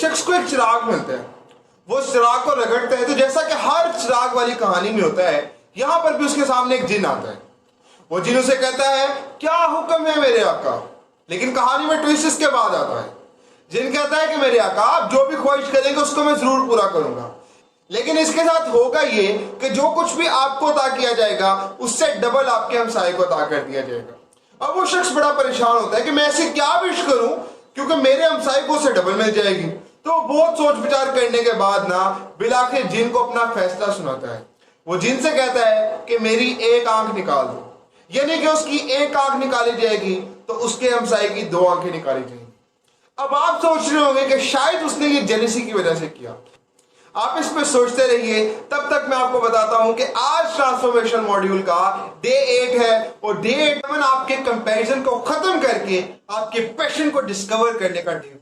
शख्स को एक चिराग मिलता है, वो चिराग को रगड़ता है, तो जैसा कि हर चिराग वाली कहानी में होता है, यहां पर भी उसके सामने एक जिन आता है। वो जिन उसे कहता है क्या हुक्म है मेरे आका। लेकिन कहानी में ट्विस्ट इसके बाद आता है। जिन कहता है कि मेरे आका आप जो भी ख्वाहिश करेंगे उसको मैं जरूर पूरा करूंगा, लेकिन इसके साथ होगा ये कि जो कुछ भी आपको अता किया जाएगा उससे डबल आपके हमसाये को अता कर दिया जाएगा। अब वो शख्स बड़ा परेशान होता है कि मैं ऐसी क्या विश करूं क्योंकि मेरे हमसाये को उससे डबल मिल जाएगी। तो बहुत सोच विचार करने के बाद ना बिलाखिर जिन को अपना फैसला सुनाता है। वो जिन से कहता है कि मेरी एक आंख निकाल दो, यानी कि उसकी एक आंख निकाली जाएगी तो उसके हमसाये की दो आंखें निकाली जाएंगी। अब आप सोच रहे होंगे कि शायद उसने ये जेलसी की वजह से किया। आप इस पे सोचते रहिए, तब तक मैं आपको बताता हूं कि आज ट्रांसफॉर्मेशन मॉड्यूल का डे 8 है और डे 8 में आपके कंपैरिजन को खत्म करके आपके पैशन को डिस्कवर करने का डे।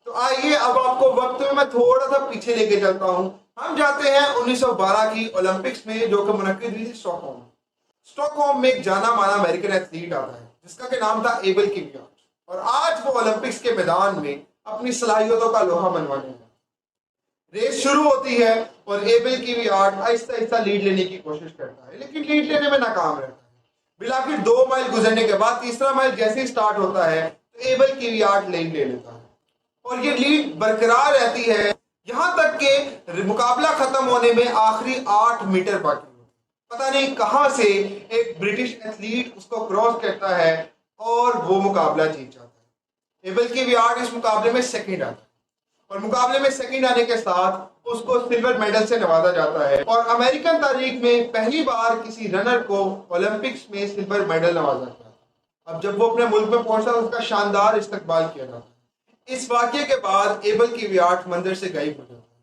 तो आइए अब आपको वक्त में मैं थोड़ा सा पीछे लेके चलता हूं। हम जाते हैं 1912 की ओलंपिक्स में, जो कि मुनक्किद हुई थी स्टॉकहोम। स्टॉकहोम में एक जाना माना अमेरिकन एथलीट आता है जिसका के नाम था एबल किवियाट, और आज वो ओलंपिक्स के मैदान में अपनी सलाहियतों का लोहा मनवाने हैं। रेस शुरू होती है और एबल किवियाट आहिस्ता आहिस्ता लीड लेने की कोशिश करता है, लेकिन लीड लेने में नाकाम रहता है। बिलाखिर 2 माइल गुजरने के बाद तीसरा माइल जैसे ही स्टार्ट होता है तो एबल किवियाट लीड ले लेता है और ये लीड बरकरार रहती है यहां तक कि मुकाबला खत्म होने में आखिरी 8 मीटर बाकी होते। पता नहीं कहां से एक ब्रिटिश एथलीट उसको क्रॉस करता है और वो मुकाबला जीत जाता है। एबल किवियाट इस मुकाबले में सेकंड आता है और मुकाबले में सेकंड आने के साथ उसको सिल्वर मेडल से नवाजा जाता है और अमेरिकन तारीख में पहली बार किसी रनर को ओलंपिक्स में सिल्वर मेडल नवाजा जाता है। अब जब वो अपने मुल्क में पहुंचता है उसका शानदार इस्तकबाल किया जाता है। इस वाकये के बाद एबल किवियाट मंजर से गायब हो जाता है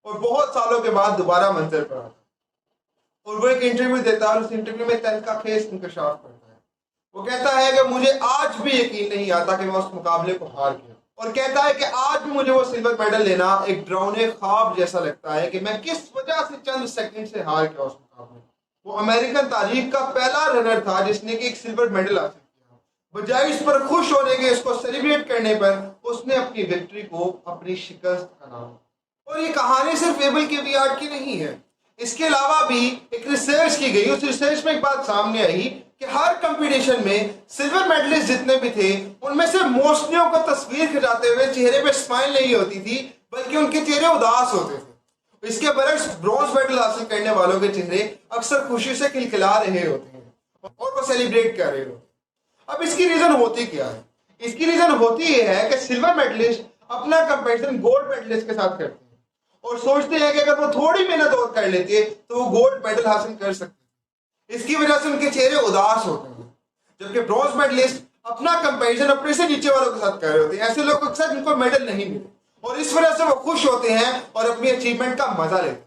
और बहुत सालों के बाद दोबारा मंजर पर आता है और वो एक इंटरव्यू देता है और उस इंटरव्यू में तहलका-खेज इंकशाफ करता है। वो कहता है कि मुझे आज भी यकीन नहीं आता कि मैं उस मुकाबले को हार गया, और कहता है कि आज भी मुझे वो सिल्वर मेडल लेना एक डरावने ख्वाब जैसा लगता है कि मैं किस वजह से चंद सेकंड से हार गया उस मुकाबले। वो अमेरिकन तारीख का पहला रनर था जिसने कि एक सिल्वर मेडल हासिल किया। बजाय इस पर खुश होने के, इसको सेलिब्रेट करने पर, उसने अपनी विक्ट्री को अपनी शिकस्त का नाम। और ये कहानी सिर्फ एबल किवियाट की नहीं है, इसके अलावा भी एक रिसर्च की गई। उस रिसर्च में एक बात सामने आई कि हर कंपटीशन में सिल्वर मेडलिस्ट जितने भी थे उनमें से मोस्टलियों को तस्वीर खिंचाते हुए चेहरे पे स्माइल नहीं होती थी, बल्कि उनके चेहरे उदास होते थे। इसके बरक्स ब्रॉन्ज मेडल हासिल करने वालों के चेहरे अक्सर खुशी से खिलखिला रहे होते हैं और वो सेलिब्रेट कर रहे होते हैं। अब इसकी रीजन होती क्या है? इसकी रीजन होती यह है कि सिल्वर मेडलिस्ट अपना कंपैरिजन गोल्ड मेडलिस्ट के साथ करते हैं और सोचते हैं कि अगर वो थोड़ी मेहनत और कर लेते तो वो गोल्ड मेडल हासिल कर सकते। इसकी वजह से उनके चेहरे उदास होते हैं, जबकि ब्रॉन्ज मेडलिस्ट अपना कंपैरिजन अपने से नीचे वालों के साथ कर रहे होते हैं। ऐसे लोग अक्सर जिनको मेडल नहीं मिले और इस वजह से वो खुश होते हैं और अपनी अचीवमेंट का मजा लेते हैं।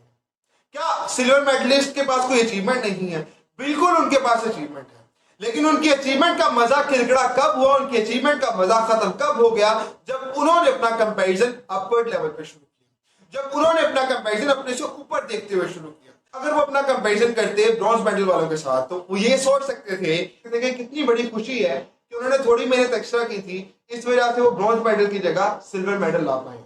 क्या सिल्वर मेडलिस्ट के पास कोई अचीवमेंट नहीं है? बिल्कुल उनके पास अचीवमेंट है, लेकिन उनकी अचीवमेंट का मजा किरकिरा कब हुआ, उनकी अचीवमेंट का मजा खत्म कब हो गया? जब उन्होंने अपना कंपैरिजन अपवर्ड लेवल पे शुरू किया, जब उन्होंने अपना कंपैरिजन अपने से ऊपर देखते हुए शुरू किया। अगर वो अपना कंपैरिजन करते ब्रॉन्ज मेडल वालों के साथ तो वो ये सोच सकते थे कि कितनी बड़ी खुशी है कि उन्होंने थोड़ी मेहनत एक्स्ट्रा की थी, इस वजह से वो ब्रॉन्ज मेडल की जगह सिल्वर मेडल ला पाए।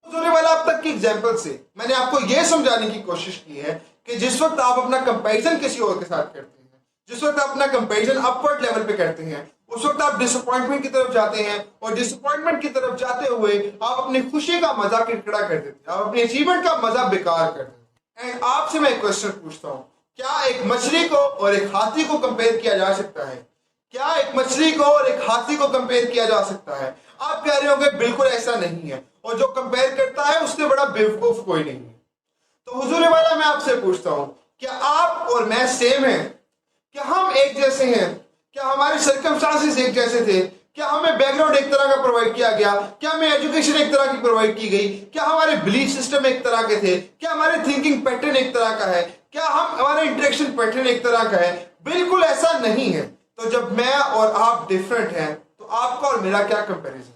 होने वाला अब तक की एग्जाम्पल से मैंने आपको यह समझाने की कोशिश की है कि जिस वक्त आप अपना कंपैरिजन किसी और के साथ करते हैं, जिस वक्त आप अपना कंपैरिजन अपवर्ड लेवल पे करते हैं, उस वक्त आप डिसअपॉइंटमेंट की तरफ जाते हैं और डिसअपॉइंटमेंट की तरफ जाते हुए आप अपनी खुशी का मजा किरकिरा कर देते हैं, आप अपनी अचीवमेंट का मजा बेकार कर देते हैं। एंड आपसे मैं एक क्वेश्चन पूछता हूं, क्या एक मछली को और एक हाथी को कंपेयर किया जा सकता है? क्या एक मछली को और एक हाथी को कंपेयर किया जा सकता है? आप कह रहे होंगे बिल्कुल ऐसा नहीं है, और जो कंपेयर करता है उससे बड़ा बेवकूफ कोई नहीं है। तो हुजूर वाला मैं आपसे पूछता हूं, क्या आप और मैं सेम हैं? क्या हम एक जैसे हैं? क्या हमारे सर्कमस्टांसेस एक जैसे थे? क्या हमें बैकग्राउंड एक तरह का प्रोवाइड किया गया? क्या हमें एजुकेशन एक तरह की प्रोवाइड की गई? क्या हमारे बिलीफ सिस्टम एक तरह के थे? क्या हमारे थिंकिंग पैटर्न एक तरह का है? क्या हमारा इंटरेक्शन पैटर्न एक तरह का है? बिल्कुल ऐसा नहीं है। तो जब मैं और आप डिफरेंट हैं तो आपका और मेरा क्या कंपैरिजन?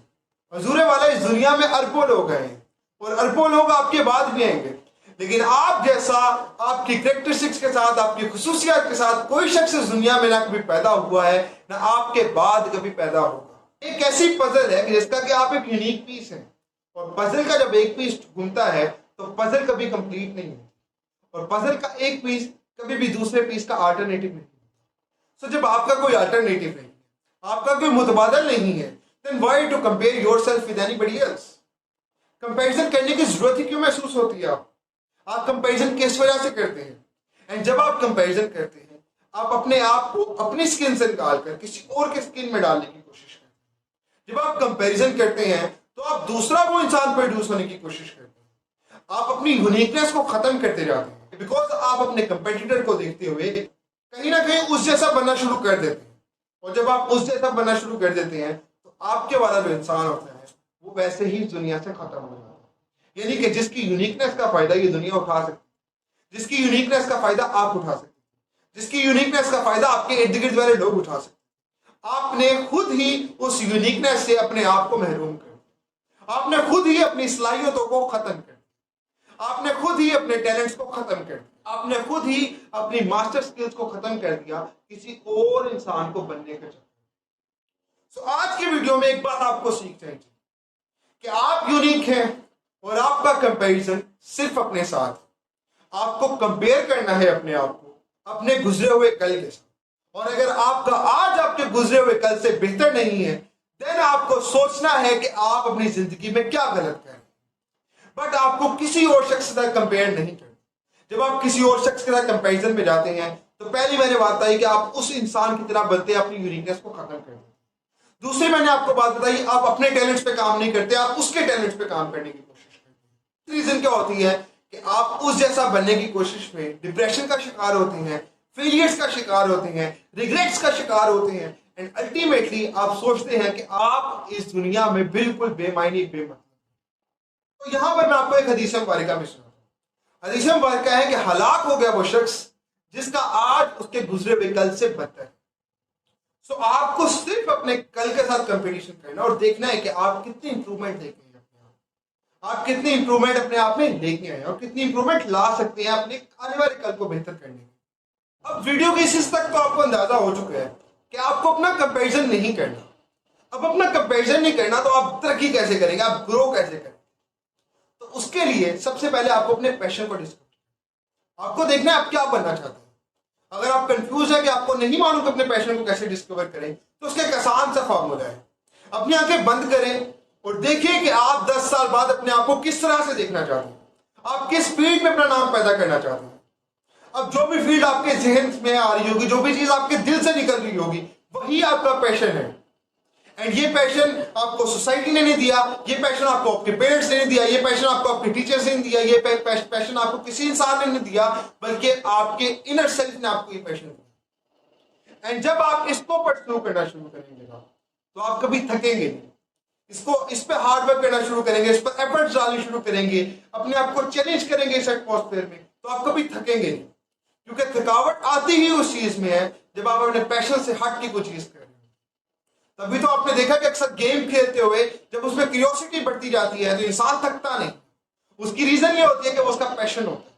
हुजूर वाला, इस दुनिया में अरबों लोग हैं और अरबों लोग आपके बाद भी आएंगे, लेकिन आप जैसा, आपकी कैरेक्टरिस्टिक्स के साथ, आपकी खुसूसियत के साथ कोई शख्स इस दुनिया में ना कभी पैदा हुआ है, ना आपके बाद कभी पैदा होगा। एक ऐसी पजल है कि जिसका कि आप एक यूनिक पीस है, और पजल का जब एक पीस घूमता है तो पजल कभी कंप्लीट नहीं है, और पजल का एक पीस कभी भी दूसरे पीस का अल्टरनेटिव नहीं। सो जब आपका कोई अल्टरनेटिव नहीं है, आपका कोई मुतबादल नहीं है, then why to compare yourself with anybody else. Comparison करने की जरूरत ही क्यों महसूस होती है? आप कंपैरिजन किस वजह से करते हैं? एंड जब आप कंपैरिजन करते हैं, आप अपने आप को अपनी स्किन से निकालकर किसी और के स्किन में डालने की कोशिश करते हैं। जब आप कंपैरिजन करते हैं तो आप दूसरा वो इंसान प्रोड्यूस होने की कोशिश करते हैं। आप अपनी यूनिकनेस को खत्म करते जाते हैं, बिकॉज आप अपने कंपेटिटर को देखते हुए कहीं ना कहीं उस जैसा बनना शुरू कर देते हैं। और जब आप उस जैसा बनना शुरू कर देते हैं तो आपके वाला जो इंसान होता है वो वैसे ही दुनिया से खत्म हो जाता है। यानी कि जिसकी यूनिकनेस का फायदा ये दुनिया उठा सकती है, जिसकी यूनिकनेस का फायदा आप उठा सकते हैं, जिसकी यूनिकनेस का फायदा आपके इर्द गिर्द वाले लोग उठा सकते हैं, आपने खुद ही उस यूनिकनेस से अपने आप को महरूम कर दिया। आपने खुद ही अपनी सलाहियतों को खत्म कर दिया। आपने खुद ही अपने टैलेंट्स को खत्म कर दिया। आपने खुद ही अपनी मास्टर स्किल्स को खत्म कर दिया किसी और इंसान को बनने के चक्कर। सो आज की वीडियो में एक बात आपको सीख चाहिए कि आप यूनिक हैं और आपका कंपैरिजन सिर्फ अपने साथ। आपको कंपेयर करना है अपने आप को अपने गुजरे हुए कल के साथ। और अगर आपका आज आपके गुजरे हुए कल से बेहतर नहीं है, देन आपको सोचना है कि आप अपनी जिंदगी में क्या गलत कर रहे हैं। बट आपको किसी और शख्स से कंपेयर नहीं करना। जब आप किसी और शख्स के साथ कंपैरिजन में जाते हैं तो पहली मैंने बात बताई कि आप उस इंसान की तरह बनते हैं, अपनी यूनिकनेस को खत्म कर देते। दूसरी मैंने आपको बात बताई, आप अपने टैलेंट्स पे काम नहीं करते, आप उसके टैलेंट्स पे काम करने की कोशिश करते हैं। रीजन क्या होती है कि आप उस जैसा बनने की कोशिश में डिप्रेशन का शिकार होते हैं, फेलियर्स का शिकार होते हैं, रिग्रेट्स का शिकार होते हैं, एंड अल्टीमेटली आप सोचते हैं कि आप इस दुनिया में बिल्कुल बेमायनी बेमतलब। तो यहां पर मैं आपको एक हदीस मुबारका में सुनाता हूं। हदीस मुबारका है कि हलाक हो गया वो शख्स जिसका आज उसके गुजरे हुए कल से बदतर है। सो आपको सिर्फ अपने कल के साथ कंपटीशन करना और देखना है कि आप कितनी इंप्रूवमेंट लेके आए अपने आप कितनी इंप्रूवमेंट अपने आप में लेके आए और कितनी इंप्रूवमेंट ला सकते हैं अपने आने वाले कल को बेहतर करने में। अब वीडियो के इस तक तो आपको अंदाजा हो चुका है कि आपको अपना कंपैरिजन नहीं करना। अब अपना कंपैरिजन नहीं करना तो आप तरक्की कैसे करेंगे, आप ग्रो कैसे करेंगे? तो उसके लिए सबसे पहले आपको अपने पैशन को डिस्कवर करना। आपको देखना है आप क्या बनना चाहते हैं। अगर आप कंफ्यूज है कि आपको नहीं मालूम कि अपने पैशन को कैसे डिस्कवर करें, तो उसका एक आसान सा फॉर्मूला है। अपनी आंखें बंद करें और देखिए कि आप 10 साल बाद अपने आप को किस तरह से देखना चाहते हैं, आप किस फील्ड में अपना नाम पैदा करना चाहते हैं। अब जो भी फील्ड आपके जहन में आ रही होगी, जो भी चीज आपके दिल से निकल रही होगी, वही आपका पैशन है। एंड ये पैशन आपको सोसाइटी ने नहीं दिया, ये पैशन आपको आपके पेरेंट्स ने नहीं दिया, ये पैशन आपको आपके टीचर्स ने नहीं दिया, ये पैशन आपको किसी इंसान ने नहीं दिया, बल्कि आपके इनर सेल्फ ने आपको ये पैशन दिया। एंड जब आप इसको परस्यू करना शुरू करेंगे ना, तो आप कभी थकेंगे नहीं। इस पे हार्ड वर्क करना शुरू करेंगे, इस पर एफर्ट्स डालने शुरू करेंगे, अपने आप को चैलेंज करेंगे इस एटमॉस्फेयर में, तो आप कभी थकेंगे नहीं। क्योंकि थकावट आती ही उस चीज में है जब आप अपने पैशन से हट के कोई चीज कर रहे हैं। तभी तो आपने देखा कि अक्सर गेम खेलते हुए जब उसमें क्यूरियोसिटी बढ़ती जाती है तो इंसान थकता नहीं। उसकी रीजन ये होती है कि वो उसका पैशन होता है।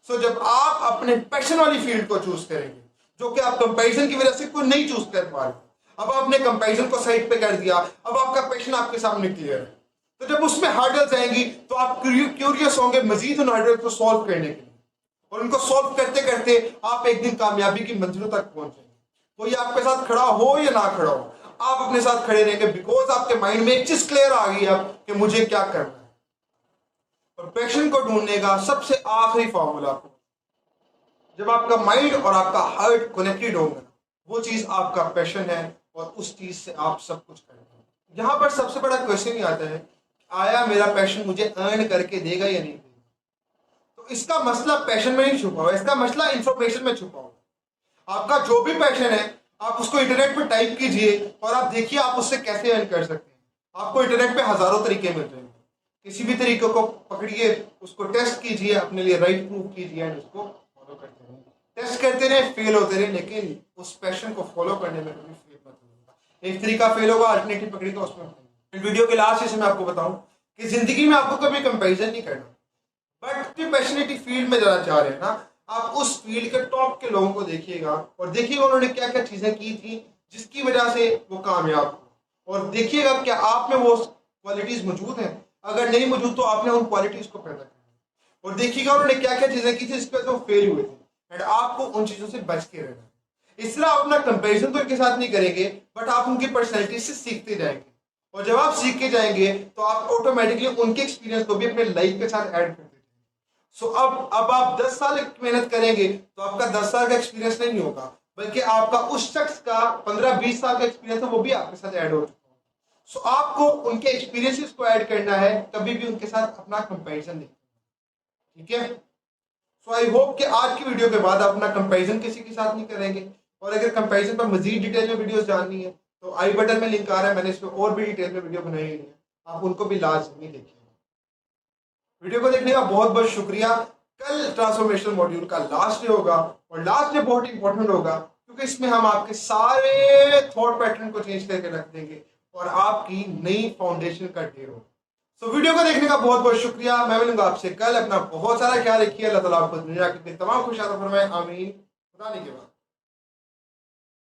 सो जब आप अपने पैशन वाली फील्ड को चूज करेंगे, जो कि आप कंपैरिजन की वजह से कोई नहीं चूज कर पा रहे, अब आपने कंपैरिजन को साइड पे कर दिया, अब आपका पैशन आपके सामने क्लियर है। तो जब उसमें हार्डल्स आएंगी तो आप क्यूरियस होंगे मजीद उन हार्डल्स को सॉल्व करने के लिए, और उनको सॉल्व करते करते आप एक दिन कामयाबी की मंजिलों तक पहुंचेंगे। कोई आपके साथ खड़ा हो या ना खड़ा हो, आप अपने साथ खड़े रहेंगे, बिकॉज आपके माइंड में एक चीज क्लियर आ गई है कि मुझे क्या करना है। और पैशन को ढूंढने का सबसे आखिरी फॉर्मूला आपको, जब आपका माइंड और आपका हार्ट कनेक्टेड होगा, वो चीज आपका पैशन है और उस चीज से आप सब कुछ करेंगे। यहां पर सबसे बड़ा क्वेश्चन ही आता है, आया मेरा पैशन मुझे अर्न करके देगा या नहीं देगा? तो इसका मसला पैशन में नहीं छुपा हुआ, इसका मसला इंफॉर्मेशन में छुपा हुआ। आपका जो भी पैशन है आप उसको इंटरनेट पे टाइप कीजिए और आप देखिए आप उससे कैसे अर्न कर सकते हैं। आपको इंटरनेट पे हजारों तरीके मिल जाएंगे, किसी भी तरीके को पकड़िए, उसको टेस्ट कीजिए, अपने लिए राइट प्रूव कीजिए एंड उसको फॉलो करते रहिए। टेस्ट करते रहे, फेल होते रहे, लेकिन उस पैशन को फॉलो करने में कभी फेल मत होगा। एक तरीका फेल होगा, अल्टरनेटिव पकड़ेगा उसमें। वीडियो के लास्ट से मैं आपको बताऊं कि जिंदगी में आपको कभी कंपैरिजन नहीं करना, बट जो पैशनेटिव फील्ड में जाना चाह रहे हैं ना, आप उस फील्ड के टॉप के लोगों को देखिएगा और देखिएगा उन्होंने क्या क्या चीजें की थी जिसकी वजह से वो कामयाब हुए, और देखिएगा क्या आप में वो क्वालिटीज मौजूद हैं। अगर नहीं मौजूद तो आपने उन क्वालिटीज को पैदा करना है। और देखिएगा उन्होंने क्या क्या चीजें की थी जिसकी वजह से वो फेल हुए थे, एंड आपको उन चीजों से बच के रहना है। इसलिए आप अपना कंपेरिजन तो उनके साथ नहीं करेंगे, बट आप उनकी पर्सनैलिटी से सीखते जाएंगे, और जब आप सीख के जाएंगे तो आप ऑटोमेटिकली उनके एक्सपीरियंस को भी अपने लाइफ के साथ ऐड करते जाएंगे। सो अब आप 10 साल मेहनत करेंगे तो आपका 10 साल का एक्सपीरियंस नहीं होगा, बल्कि आपका उस शख्स का 15-20 साल का एक्सपीरियंस है वो भी आपके साथ ऐड हो चुका है। सो आपको उनके एक्सपीरियंसेस को ऐड करना है, कभी भी उनके साथ अपना कंपैरिजन नहीं करना, ठीक है। सो आई होप कि आज की वीडियो के बाद आप अपना कंपैरिजन किसी के साथ नहीं करेंगे, और अगर कंपैरिजन पर मजीद डिटेल में वीडियोस जाननी है तो आई बटन में लिंक आ रहा है, मैंने इस पर और भी डिटेल में वीडियो बनाई है, आप उनको भी लाजमी देखिए। वीडियो को देखने का बहुत बहुत शुक्रिया। कल ट्रांसफॉर्मेशन मॉड्यूल का लास्ट डे होगा, और लास्ट डे बहुत इंपॉर्टेंट होगा क्योंकि इसमें हम आपके सारे थॉट पैटर्न को चेंज करके रख देंगे और आपकी नई फाउंडेशन का डे होगा। सो वीडियो को देखने का बहुत बहुत शुक्रिया। मैं मिलूंगा आपसे कल। अपना बहुत सारा ख्याल रखिए। अल्लाह ताला आपको दुनिया के तमाम खुशियां फरमाए, आमीन। खुदा ने के बाद।